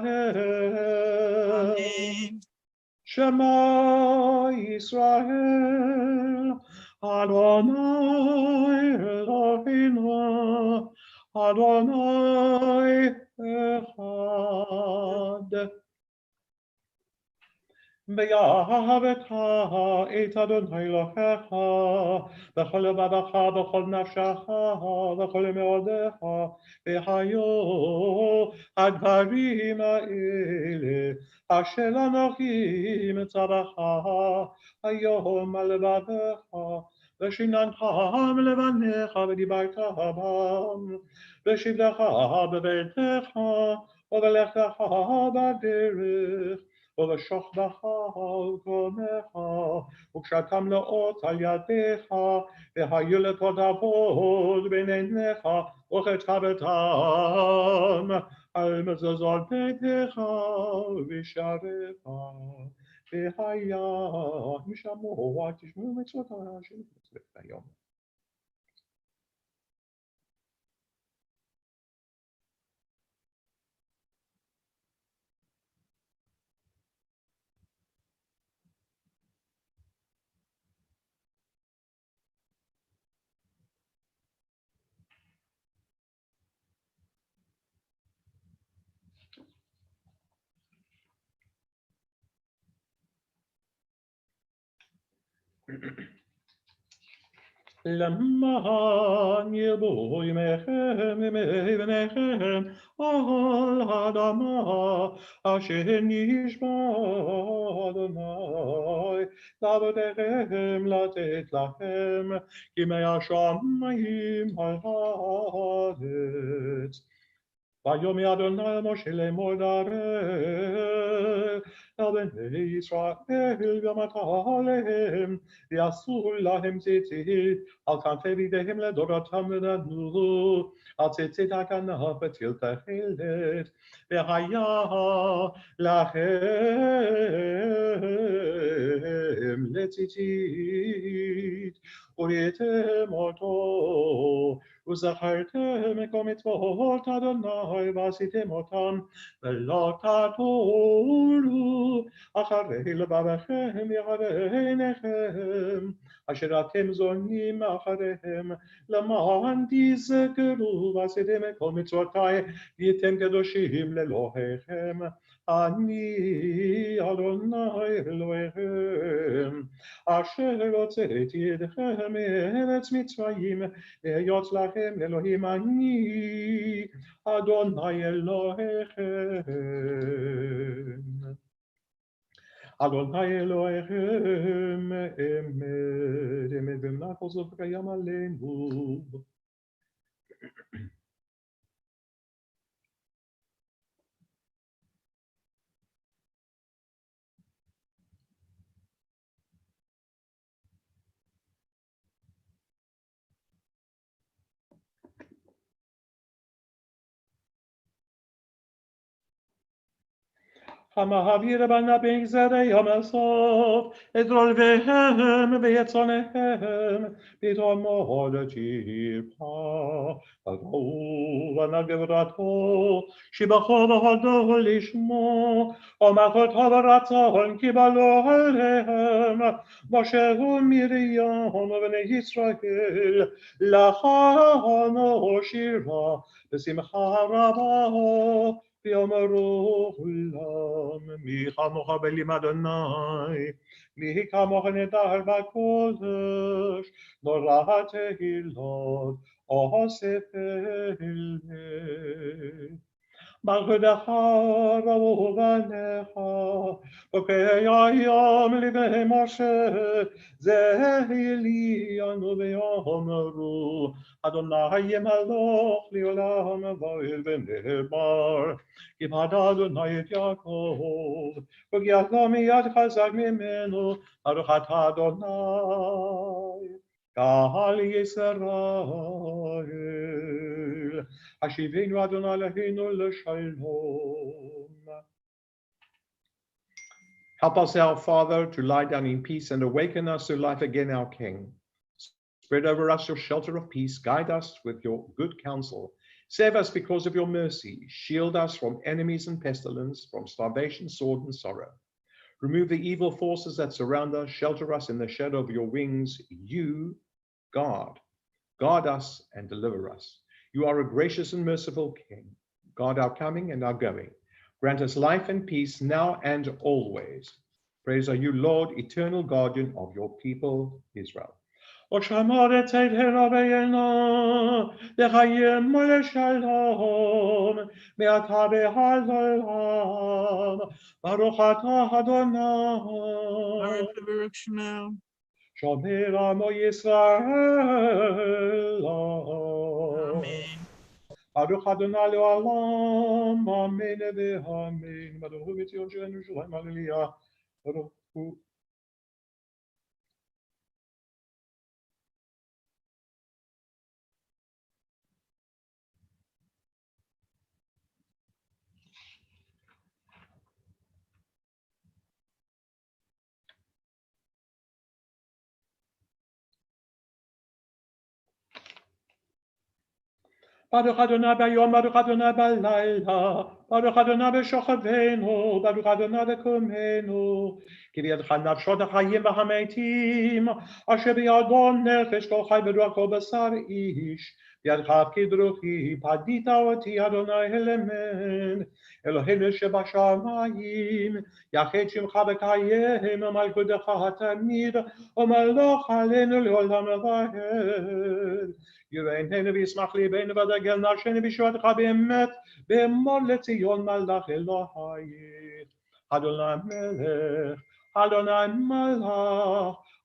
Shema Yisrael, Adonai Eloheinu, Adonai Echad. ואהבת את אדוני אלוהיך בכל לבבך בכל נפשך בכל מאודך והיו הדברים האלה אשר אנוכי מצווך היום על לבבך ושיננתם לבניך ודיברת בם ושבתך בביתך ובלכתך בדרך ולשוכבך על קומך, וקשרתם לאות על ידיך, והיו לתותבות בין עיניך, וכתבתם על מזוזות ביתך ובשעריך. והיה משמוע תשמעו מצוותיי אשר מצוות היום. למען ירבו ימיכם וימי בניכם על האדמה אשר נשבע אדוני לאבותיכם לתת לכם כימי השמיים על הארץ. ויאמר אדוני אל משה לאמור דבר אל בני ישראל ואמרת עליהם ויעשו להם ציצית על כנפי ידיהם לדורותם ונתנו על ציצית הכנף ותיל תכלת והיה לכם לציצית וראיתם אותו וזכרתם כל מצוות אדוני ועשיתם אותם ולא תטורו אחרי לבבכם ואחרי עיניכם אשר אתם זונים אחריהם למען תזכרו ועשיתם כל מצוותיי והייתם קדושים לאלוהיכם אני אדוני אלוהיכם אשר הוצאתי אתכם מארץ מצרים להיות לכם אלוהים אני אדוני אלוהיכם אדוני אלוהיכם אמת אמת ומלך עוזו וקיים עלינו. המעביר בנה בגזרי ים הסוף את עולביהם ואת צאניהם בתעמוד טיפה וראו בנה גבורתו שבחו והודו לשמו ומלכותו ורצון קיבלו עליהם משה ומרים ובני ישראל לחנו שירה בשמחה רבה ויאמרו כולם מי כמוך בלים אדוני מי כמוך נדר בקודש נורא תהילות אוסף אלה מלכותך ראו בניך בוקי היום לבני משה זה אלינו ויאמרו אדוני ימלוך לעולם ועד ונאמר כי פדה אדוני את יעקב וגייתו מיד חזק ממנו ברוך אתה אדוני קהל ישראל השיבנו אדוני אלוהינו לשלום. Help us, our Father, to lie down in peace and awaken us to life again, our King. Spread over us your shelter of peace. Guide us with your good counsel. Save us because of your mercy. Shield us from enemies and pestilence, from starvation, sword, and sorrow. Remove the evil forces that surround us. Shelter us in the shadow of your wings. You, God, guard us and deliver us. You are a gracious and merciful King. Guard our coming and our going. Grant us life and peace now and always. Praise are you, Lord, eternal guardian of your people, Israel. ושמרת רבינו לחיים ולשלום מעתה ועד עולם ברוך אתה אדוני Baruch Shema. שומר עמו ישראל Amen. Baruch Adonai le'olam, amen ve'amen. Baruch hu b'tzion shirenu Yerushalayim, hallelujah. Baruch hu. Baruch Adonai b'yom, Baruch Adonai b'layla, Baruch Adonai b'shochevenu, Baruch Adonai b'kumenu. כי בידך נפשות החיים והמתים, אשר בידו נפש כל חי ורוח כל בשר איש. בידך הפקיד רוחי, פדית אותי אדוני הלמן. אלוהינו שבשמיים, יחד שמך וקיים, ומלכותך תמיד, ומלוך עלינו לעולם ועד. יראינו וישמח ליבנו ודגל נפשנו בישועתך באמת, באמור לציון מלך אלוהי. אדוני מלך, אדוני מלך,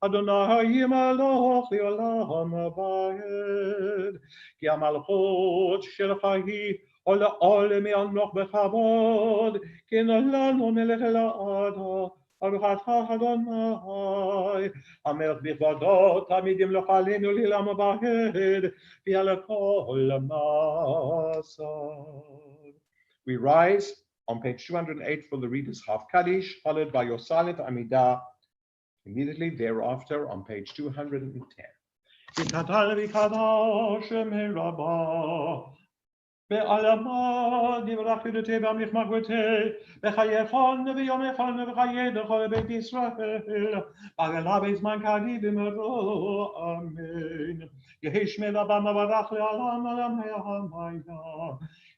אדוני מלוך לעולם ועד. כי המלכות שלך היא עולה מעמלוך בכבוד, כי נולדנו מלך לעדה. ברוך אתה אדוני, המלך בכבודו תמיד ימלוך עלינו לעולם ועד, ועל כל מעשיו. We rise on page 208 for the reader's half Kaddish, followed by your silent Amidah immediately thereafter on page 210. בעלמא דברך חידותי ואמליך מגבותי, בחייכון וביומכון ובחיי דכל בית ישראל, בגלה בזמן קריב במהרו, אמן. יהי שמי לבמה ברך לעולם עולם העלמיה.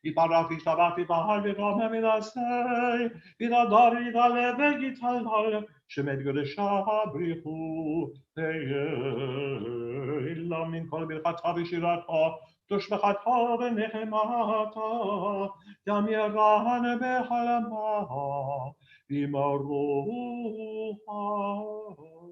יתברך וישתבח ויתבהר ורומם ונעשה, ויתהדר ויתעלה ויתהלל, שמי קדושה בריחו, תהילה מן כל ברכתה ושירתה, תושבחתה ונחמתה, גם ירן בחלמה, במהרו, אמן.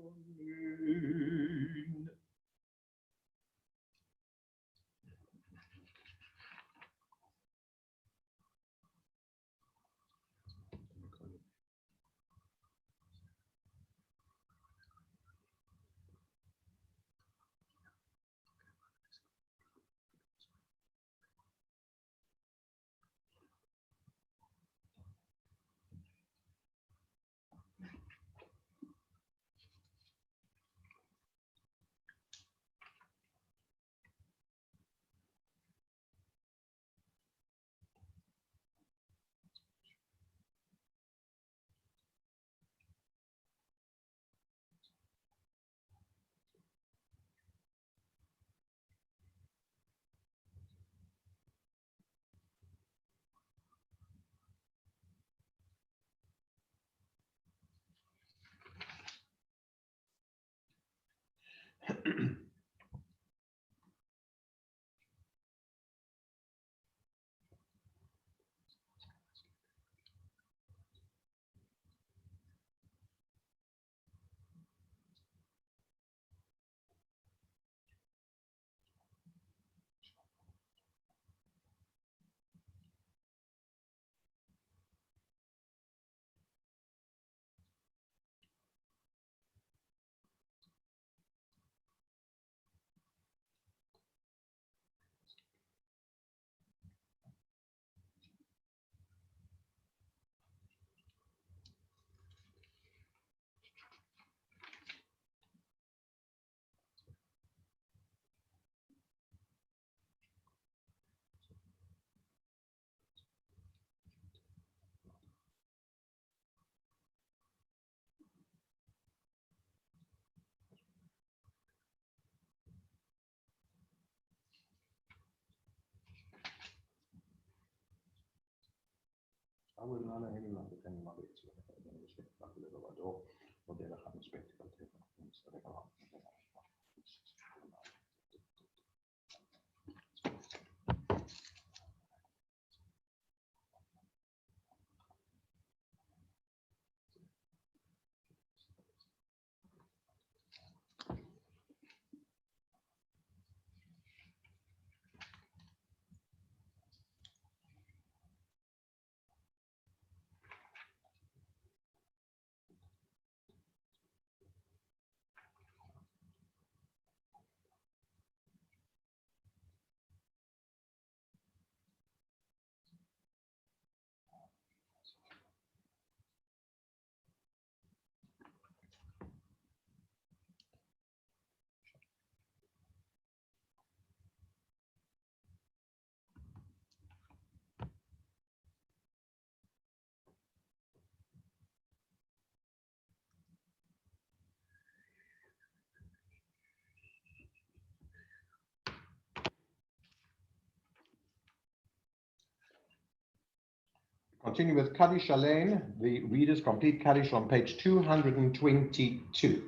Continue with Kaddish Alein, the Reader's Complete Kaddish on page 222.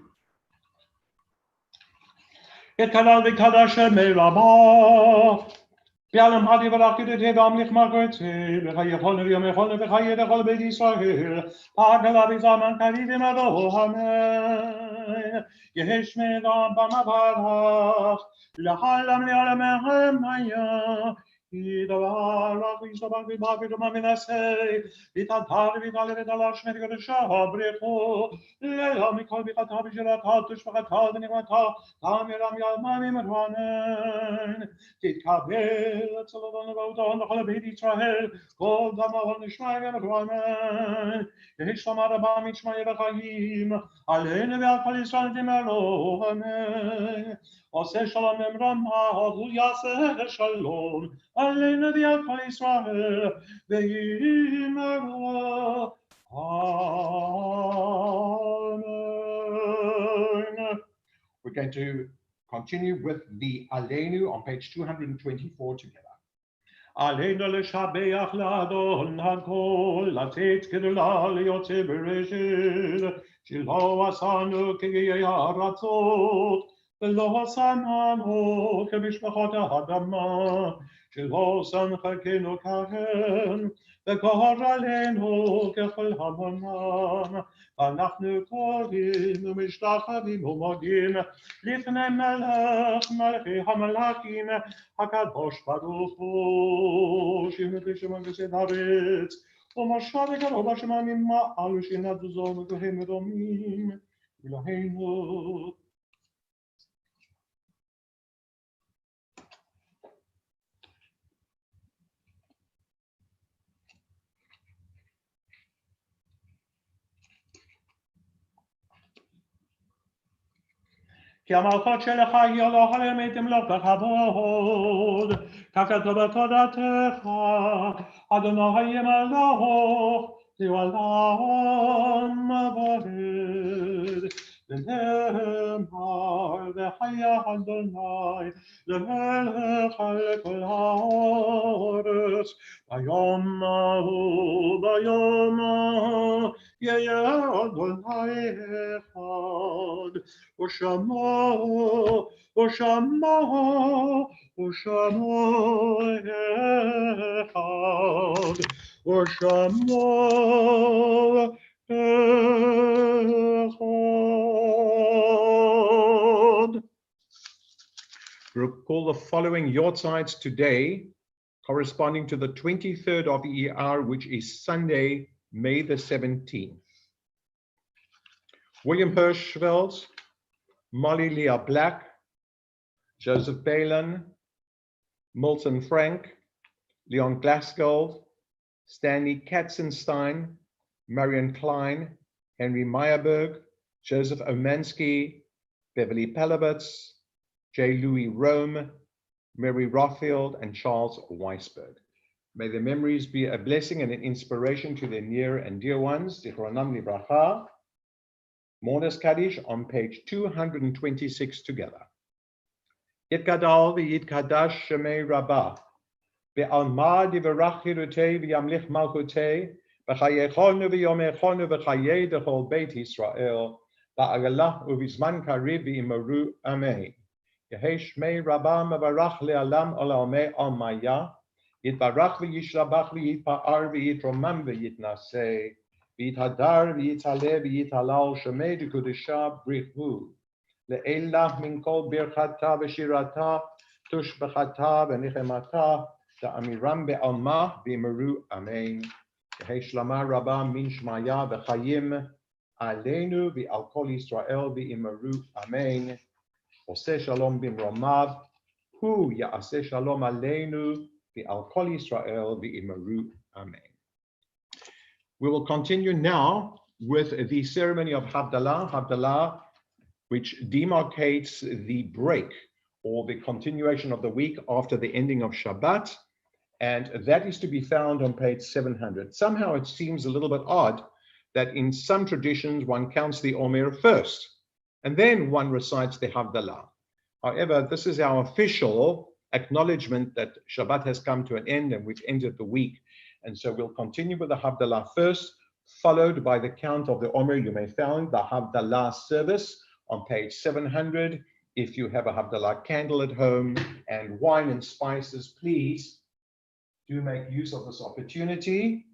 Yetkalal v'kadash me'rabah. Bi'alam hadi v'rakidete v'amlich margete. V'chayechol v'yomechol v'chayedechol b'et Yisrael. Pa'akala b'zaman karidim ado amen. Yehesh me'dam b'mavarach. L'chalam li'alamehem haya. Yidavarach v'yisabach v'bavit u'maminasei. V'tadar v'dale v'dalash me'dgadesha brecho. Le'la mikol v'chata v'shirata tushvachata v'nichmata. Amiram yalmani merwanen. Titkabel tzalon v'odon v'chol b'et Yisrael. Kol damahol nishmai merwanen. Yehish lamar abba mishmai v'chayim. Aleinu v'al kol Yisrael timero amen. Oseh shalom emrama hu yaseh shalom. Aleinu v'al kol Yisrael v'yimero amen. We're going to continue with the Aleinu on page 224 together. Aleinu l'shabeach l'adon hakol, latet kedula liotze bereshit, shelo asanu kegiyei ha'aratzot, v'lo asananu kemishpachot ha'adama, shelo sanchakenu kahen, v'kor aleinu kechol hamonam, אנחנו קוראים ומשתחווים ומודים לפני מלך מלכי המלכים הקדוש ברוך הוא שמקדש ומקדש הארץ ומשל וקרוב השמיים מעל שנדזו וגוהם מרומים אלוהינו. כי המלכות שלך היא הלוך עליהם תמלוך בכבוד, כך כתוב בתורתך, אדוני ימלוך לעולם ועד. ונאמר וחיה אדוני למלך על כל הארץ, ביום ההוא יהיה אדוני אחד. ושמו אחד, ושמו אחד. Recall the following Yortzites today, corresponding to the 23rd of ER, which is Sunday, May the 17th. William Hirschfeld, Molly Leah Black, Joseph Balin, Milton Frank, Leon Glasgow, Stanley Katzenstein, Marion Klein, Henry Meyerberg, Joseph Omansky, Beverly Pelowitz, J. Louis Rome, Mary Rothfield, and Charles Weisberg. May their memories be a blessing and an inspiration to their near and dear ones. Zichronam Livracha. Mourner's Kaddish on page 226 together. Yitgadal v'yitkadash shemei rabah, be'alma divrach hirutei v'yamlich malchutei, b'chayechonu v'yomechonu v'chayei dechol beit Yisrael, ba'agalah uvizman kariv v'imaru amen. Yehei shmei rabah mevarach le'alam olamei almaya, yitbarach v'yishlabach v'yitpa'ar v'yitromam v'yitnasei, v'yithadar v'yitzaleh v'yithalal shemei dekudesha brichu. Le'elah min kol birchata v'shirata tushbechata v'nichemata ta'amiram be'alma v'imeru amen. Yehei shlama rabba min shmaya v'chayim aleinu v'al kol Yisrael v'imeru amen. Oseh shalom b'mromav hu ya'aseh shalom aleinu v'al kol Yisrael v'imeru amen. We will continue now with the ceremony of Havdalah, which demarcates the break or the continuation of the week after the ending of Shabbat, and that is to be found on page 700. Somehow it seems a little bit odd that in some traditions one counts the Omer first, and then one recites the Havdalah. However, this is our official acknowledgement that Shabbat has come to an end and we've entered the week. And so we'll continue with the Havdalah first, followed by the count of the Omer. You may find the Havdalah service on page 700. If you have a Havdalah candle at home and wine and spices, please do make use of this opportunity.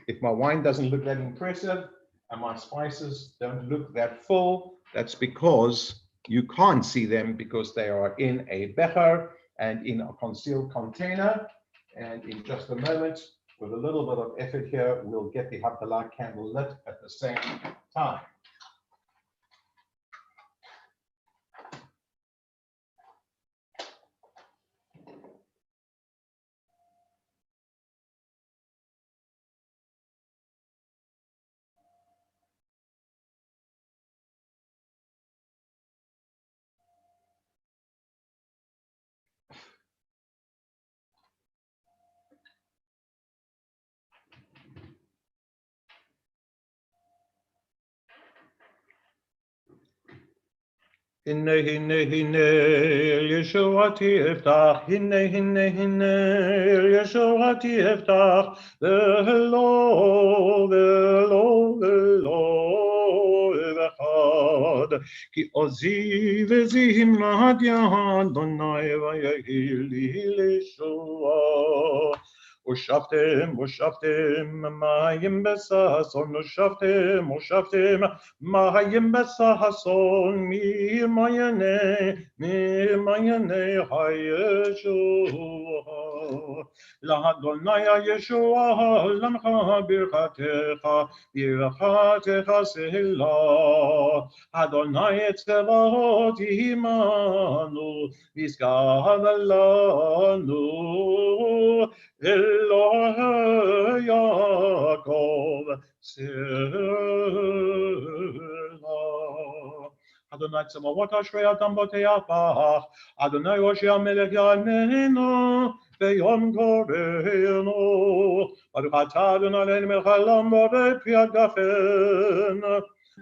If my wine doesn't look that impressive and my spices don't look that full, that's because you can't see them because they are in a becher and in a concealed container. And in just a moment, with a little bit of effort here, we'll get the Havdalah candle lit at the same time. Hinne, hinne, hinne, Yeshua tiftach, hinne, hinne, hinne, Yeshua tiftach, v'lo, v'lo, v'lo, v'echad, ki ozi v'zimrat yad, Adonai v'yahil Yeshua. Ushaftim, Mahayim Besahason, Ushaftim, Mahayim Besahason, Mayane, Hayeshua. Lahadonai Yeshua, Lamcha Birchatecha Selah. Adonai Tzevot Imanu, Vizgad Lanu. Elohe Yaakov Selah. Adonai Tzemavot Ashrei Adam Botei Apach, Adonai Hoshea Melech Yaneinu, V'yom Koreinu. Baruch atah Adonai Eloheinu melech haolam borei pri hagafen.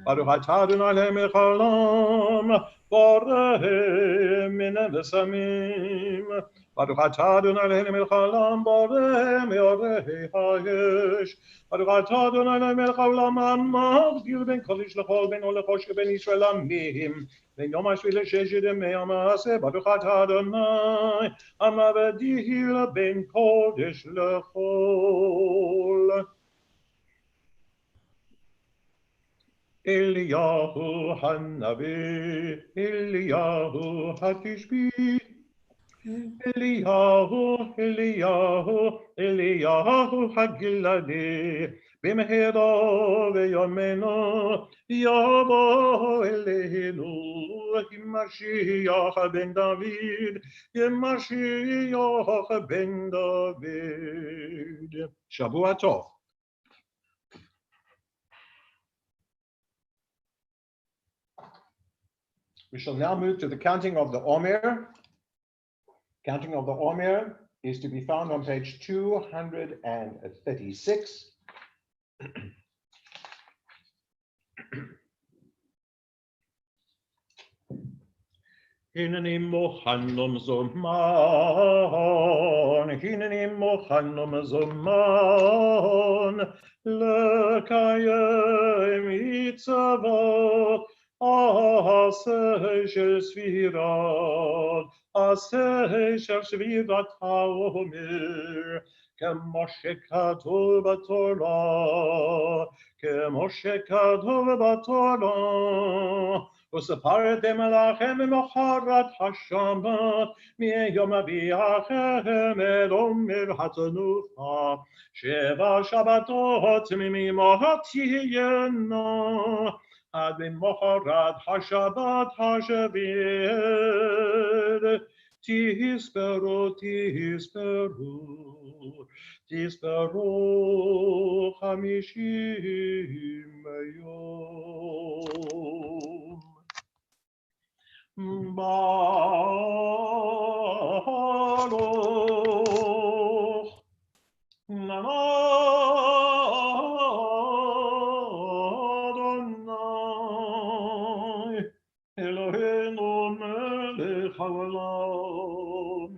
Baruch atah Adonai Eloheinu melech haolam borei minei v'samim. Baruch atah Adonai Eloheinu melech haolam borei me'orei ha'yesh. Baruch atah Adonai Eloheinu melech haolam המבדיל בין כל איש לכל, בין עול לחושך ובין ישראל עמים. בין יום השביעי לששת ימי המעשה. ברוך אתה אדוני המבדיל בין קודש לחול. אליהו הנביא, אליהו התשבי. אליהו הגלעדי, במהרה בימינו יבוא אלינו, משיח בן דוד, משיח בן דוד. שבוע טוב. We shall now move to the counting of the Omer. Counting of the Omer is to be found on page 236. Hineni mochannom zoman, lekayem mitzvot, aseh shel sfirat, aseh shel sfirat haomer, כמו שכתוב בתורה, כמו שכתוב בתורה. וספרתם לכם במחרת השבת, מיום אביכם אל עומר התנופה, 7 שבתות תמימות תהיינה, עד למחרת השבת השביעית. תספרו 50 יום. ברוך אדוני אלוהינו מלך העולם.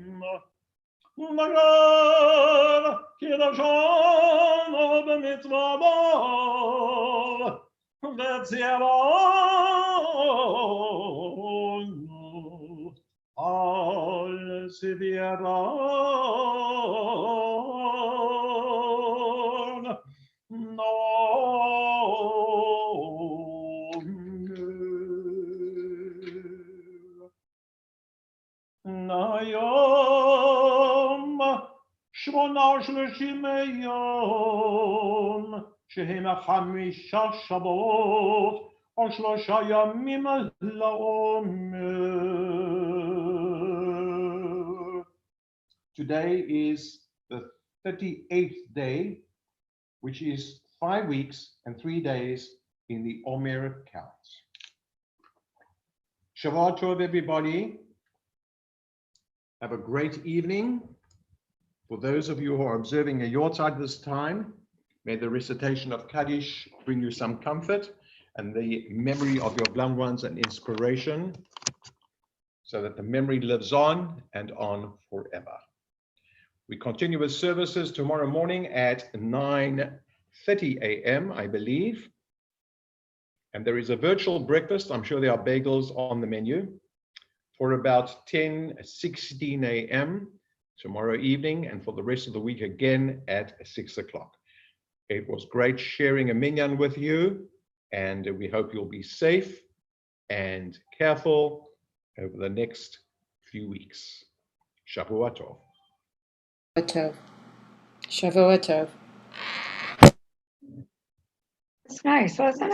מרב Kiddushon b'mitzvah bo, v'tziavonu al sivyeron Nayom Shmona Shlishim Yom Shehem Chamisha Shabbat Shlosha Yamim LaOmer. Today is the 38th day, which is 5 weeks and 3 days in the Omer count. Shabbat Tov, everybody. Have a great evening. For those of you who are observing a Yortzeit this time, may the recitation of Kaddish bring you some comfort and the memory of your loved ones and inspiration, so that the memory lives on and on forever. We continue with services tomorrow morning at 9:30 a.m., I believe. And there is a virtual breakfast. I'm sure there are bagels on the menu for about 10:16 a.m. tomorrow evening, and for the rest of the week again at 6 o'clock. It was great sharing a minyan with you, and we hope you'll be safe and careful over the next few weeks. Shavua Tov. Shavua Tov. It's nice, wasn't it?